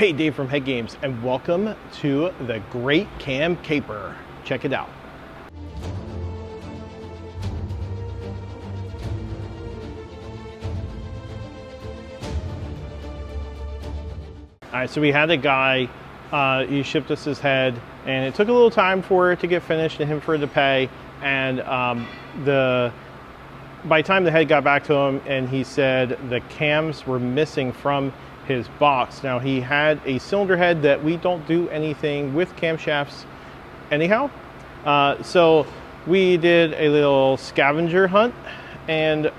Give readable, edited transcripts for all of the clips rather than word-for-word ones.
Hey, Dave from HeadGames, and welcome to the Great Cam Caper. Check it out. All right, so we had a guy, he shipped us his head, and it took a little time for it to get finished and him for it to pay. And by the time the head got back to him, and he said the cams were missing from his box. Now, he had a cylinder head that we don't do anything with camshafts anyhow. So we did a little scavenger hunt, and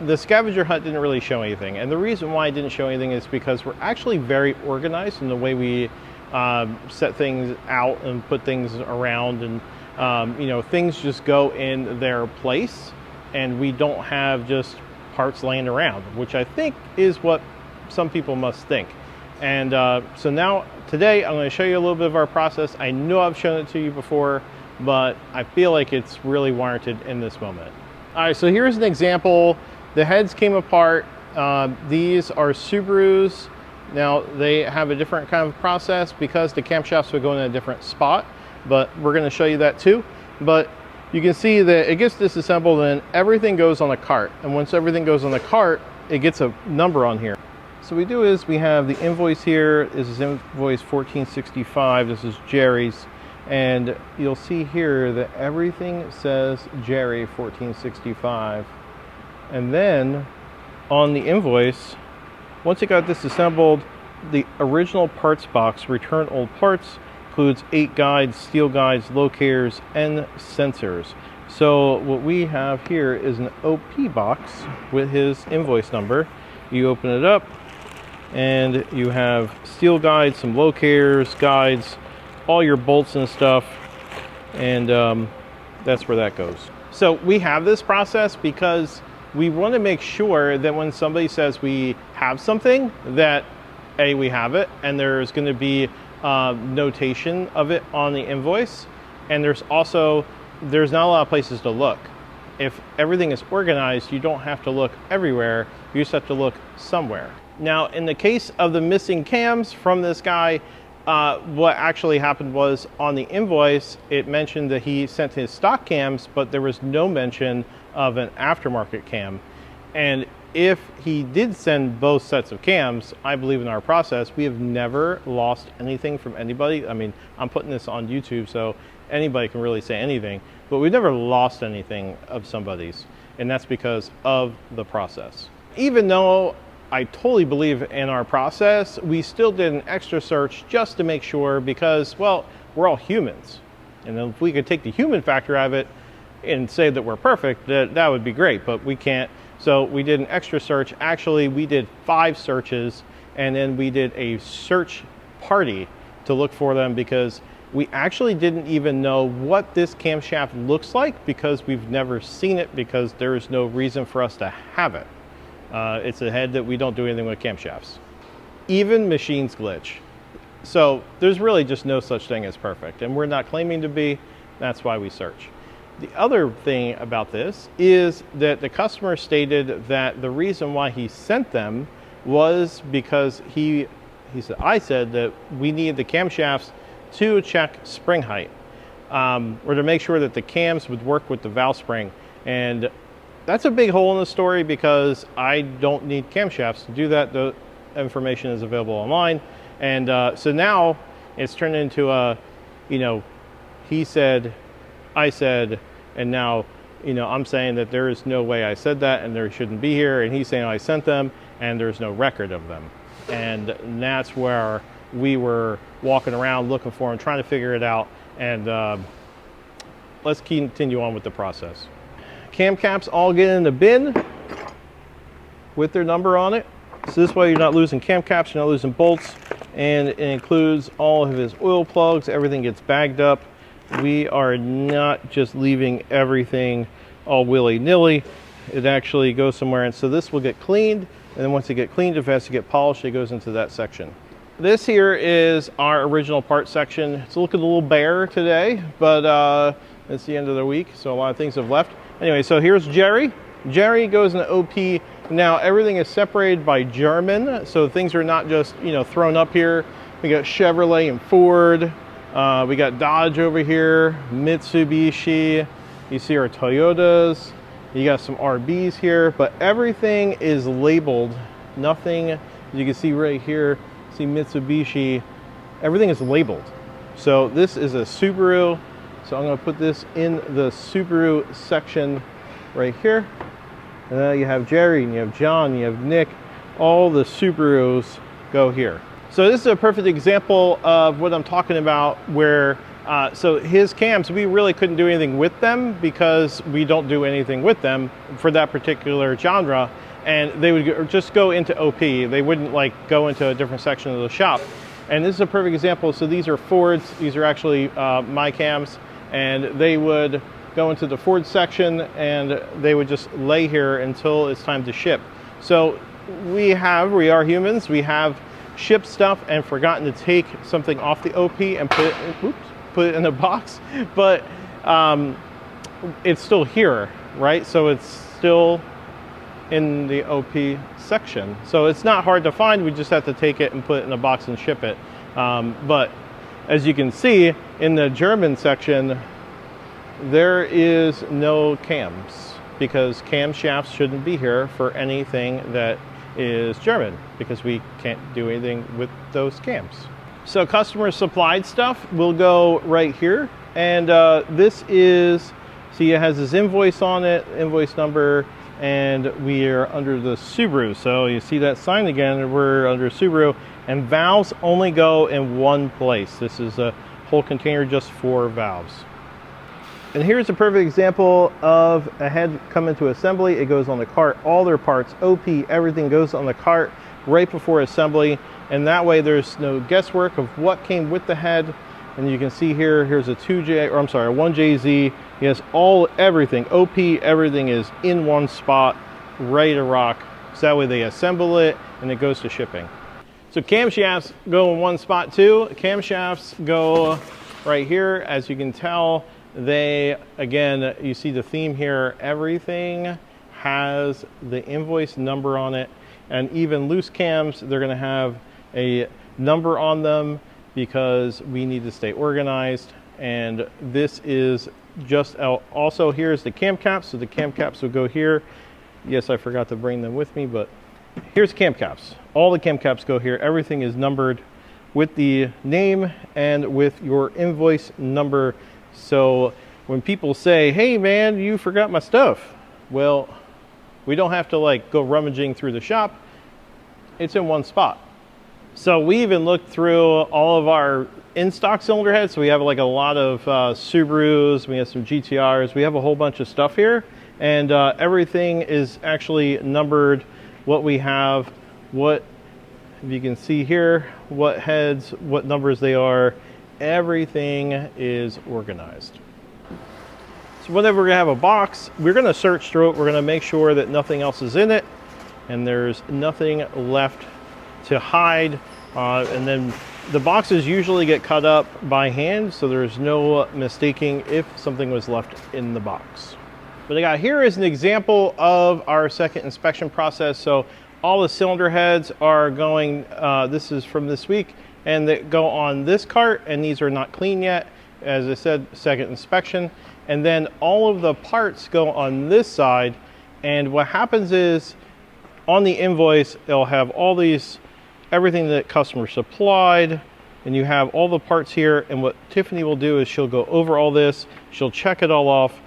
the scavenger hunt didn't really show anything. And the reason why it didn't show anything is because we're actually very organized in the way we set things out and put things around, and you know, things just go in their place, and we don't have just parts laying around, which I think is what some people must think. And so now today I'm going to show you a little bit of our process. I know I've shown it to you before, but I feel like it's really warranted in this moment. All right, so here's an example. The heads came apart. These are Subarus. Now they have a different kind of process because the camshafts would go in a different spot, but we're going to show you that too. But you can see that it gets disassembled and everything goes on a cart. And once everything goes on the cart, it gets a number on here. So what we do is we have the invoice here. This is invoice 1465. This is Jerry's. And you'll see here that everything says Jerry 1465. And then on the invoice, once it got disassembled, the original parts box, return old parts, includes 8 guides, steel guides, locators, and sensors. So what we have here is an OP box with his invoice number. You open it up, and you have steel guides, some locators, guides, all your bolts and stuff, and that's where that goes. So we have this process because we want to make sure that when somebody says we have something, that A, we have it, and there's going to be notation of it on the invoice, and there's not a lot of places to look. If everything is organized, you don't have to look everywhere, you just have to look somewhere. Now, in the case of the missing cams from this guy, what actually happened was on the invoice, it mentioned that he sent his stock cams, but there was no mention of an aftermarket cam. And if he did send both sets of cams, I believe in our process, we have never lost anything from anybody. I mean, I'm putting this on YouTube, so anybody can really say anything, but we've never lost anything of somebody's, and that's because of the process. Even though I totally believe in our process, we still did an extra search just to make sure, because, well, we're all humans. And if we could take the human factor out of it and say that we're perfect, that would be great, but we can't. So we did an extra search. Actually, we did 5 searches, and then we did a search party to look for them, because we actually didn't even know what this camshaft looks like, because we've never seen it, because there is no reason for us to have it. It's a head that we don't do anything with camshafts. Even machines glitch. So there's really just no such thing as perfect, and we're not claiming to be. That's why we search. The other thing about this is that the customer stated that the reason why he sent them was because I said that we needed the camshafts to check spring height, or to make sure that the cams would work with the valve spring. And that's a big hole in the story, because I don't need camshafts to do that. The information is available online. And so now it's turned into a, you know, he said, I said, and now, you know, I'm saying that there is no way I said that, and there shouldn't be here, and he's saying I sent them, and there's no record of them. And that's where we were walking around looking for them, trying to figure it out. And let's continue on with the process. Cam caps all get in the bin with their number on it. So this way you're not losing cam caps, you're not losing bolts, and it includes all of his oil plugs. Everything gets bagged up. We are not just leaving everything all willy-nilly. It actually goes somewhere, and so this will get cleaned, and then once it gets cleaned, if it has to get polished, it goes into that section. This here is our original part section. It's looking a little bare today, but it's the end of the week, so a lot of things have left. Anyway, so here's Jerry. Jerry goes into OP. Now everything is separated by German, so things are not just, you know, thrown up here. We got Chevrolet and Ford. We got Dodge over here, Mitsubishi. You see our Toyotas. You got some RBs here, but everything is labeled. Nothing, as you can see right here, see Mitsubishi, everything is labeled. So this is a Subaru. So I'm gonna put this in the Subaru section right here. And then you have Jerry, and you have John, you have Nick. All the Subarus go here. So this is a perfect example of what I'm talking about, where so his cams, we really couldn't do anything with them because we don't do anything with them for that particular genre. And they would just go into OP. They wouldn't like go into a different section of the shop. And this is a perfect example. So these are Fords. These are actually my cams. And they would go into the Ford section and they would just lay here until it's time to ship. So we are humans. We have shipped stuff and forgotten to take something off the OP and put it in a box. But it's still here, right? So it's still in the OP section. So it's not hard to find. We just have to take it and put it in a box and ship it. But as you can see in the German section, there is no cams because camshafts shouldn't be here for anything that is German because we can't do anything with those cams. So customer supplied stuff will go right here. And this is, see, it has this invoice on it, invoice number, and we are under the Subaru. So you see that sign again, we're under Subaru, and valves only go in one place. This is a whole container just for valves. And here's a perfect example of a head coming to assembly. It goes on the cart, all their parts, OP, everything goes on the cart right before assembly. And that way there's no guesswork of what came with the head. And you can see here, here's a 1JZ. Yes, everything, OP, everything is in one spot, ready to rock. So that way they assemble it and it goes to shipping. So camshafts go in one spot too. Camshafts go right here. As you can tell, they, again, you see the theme here, everything has the invoice number on it. And even loose cams, they're gonna have a number on them because we need to stay organized. And this is just also here's the cam caps. So the cam caps will go here. Yes, I forgot to bring them with me, but here's cam caps. All the cam caps go here. Everything is numbered with the name and with your invoice number. So when people say, hey man, you forgot my stuff. Well, we don't have to like go rummaging through the shop. It's in one spot. So we even looked through all of our in-stock cylinder heads. So we have like a lot of Subarus, we have some GTRs, we have a whole bunch of stuff here. And everything is actually numbered, what we have, what, if you can see here, what heads, what numbers they are, everything is organized. So whenever we have a box, we're gonna search through it, we're gonna make sure that nothing else is in it and there's nothing left to hide. And then the boxes usually get cut up by hand, so there's no mistaking if something was left in the box. What I got here is an example of our second inspection process. So all the cylinder heads are going, this is from this week, and they go on this cart, and these are not clean yet. As I said, second inspection. And then all of the parts go on this side, and what happens is on the invoice, it'll have all these, everything that customer supplied, and you have all the parts here. And what Tiffany will do is she'll go over all this, she'll check it all off,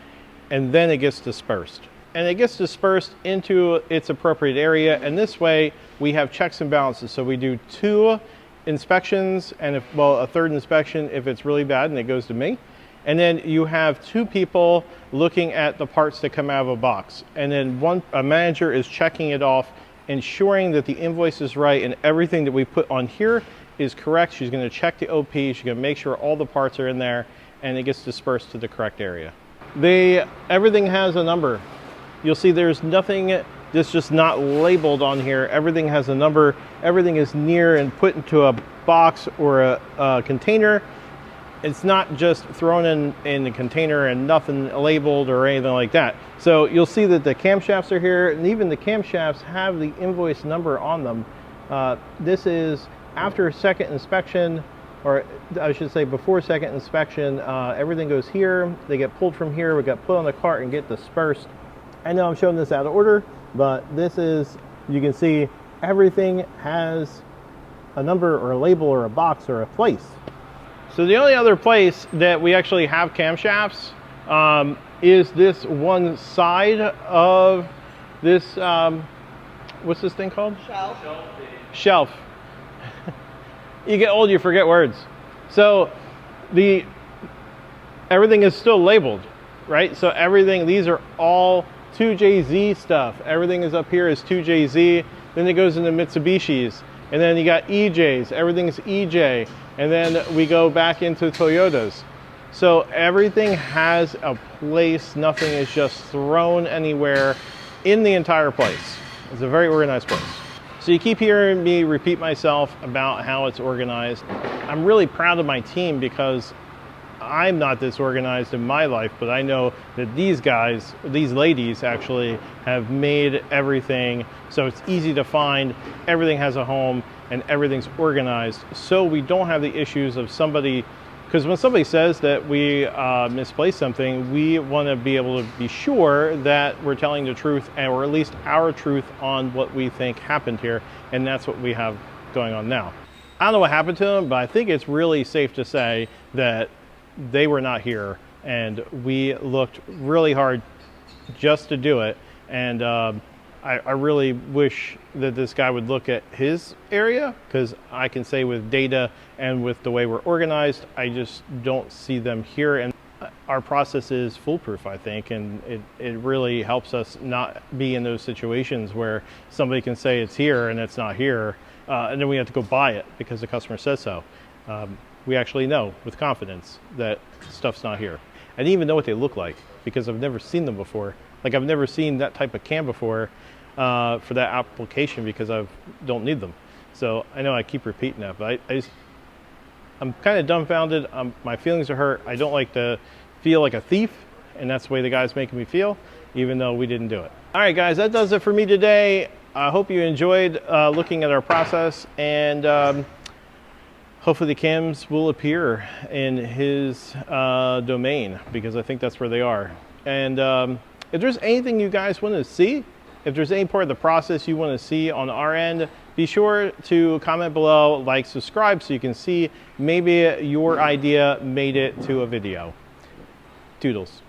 and then it gets dispersed. And it gets dispersed into its appropriate area. And this way we have checks and balances. So we do 2 inspections, and if, well, a 3rd inspection if it's really bad, and it goes to me. And then you have 2 people looking at the parts that come out of a box. And then a manager is checking it off, ensuring that the invoice is right and everything that we put on here is correct. She's gonna check the OP, she's gonna make sure all the parts are in there, and it gets dispersed to the correct area. Everything has a number. You'll see there's nothing that's just not labeled on here. Everything has a number. Everything is near and put into a box or a container. it's not just thrown in the container and nothing labeled or anything like that. So you'll see that the camshafts are here, and even the camshafts have the invoice number on them. This is after a second inspection, or I should say before second inspection. Everything goes here, they get pulled from here, we get put on the cart and get dispersed. I know I'm showing this out of order, but this is, you can see everything has a number or a label or a box or a place. So the only other place that we actually have camshafts is this one side of this, what's this thing called? Shelf. Shelf. You get old, you forget words. So everything is still labeled, right? So everything, these are all 2JZ stuff. Everything is up here is 2JZ. Then it goes into Mitsubishis. And then you got EJs, everything's EJ. And then we go back into Toyotas. So everything has a place, nothing is just thrown anywhere in the entire place. It's a very organized place. So you keep hearing me repeat myself about how it's organized. I'm really proud of my team because I'm not this organized in my life, but I know that these guys, these ladies actually have made everything so it's easy to find, everything has a home, and everything's organized, so we don't have the issues of somebody, because when somebody says that we misplaced something, we want to be able to be sure that we're telling the truth, or at least our truth on what we think happened here, and that's what we have going on now. I don't know what happened to them, but I think it's really safe to say that they were not here, and we looked really hard just to do it, and I really wish that this guy would look at his area, because I can say with data and with the way we're organized, I just don't see them here. And our process is foolproof, I think, and it really helps us not be in those situations where somebody can say it's here and it's not here, and then we have to go buy it because the customer says so. We actually know with confidence that stuff's not here. I didn't even know what they look like because I've never seen them before. Like, I've never seen that type of cam before for that application because I don't need them. So I know I keep repeating that, but I'm kind of dumbfounded. My feelings are hurt. I don't like to feel like a thief, and that's the way the guy's making me feel, even though we didn't do it. All right, guys, that does it for me today. I hope you enjoyed looking at our process, and hopefully the cams will appear in his domain, because I think that's where they are. And if there's anything you guys want to see, if there's any part of the process you want to see on our end, be sure to comment below, like, subscribe, so you can see maybe your idea made it to a video. Toodles.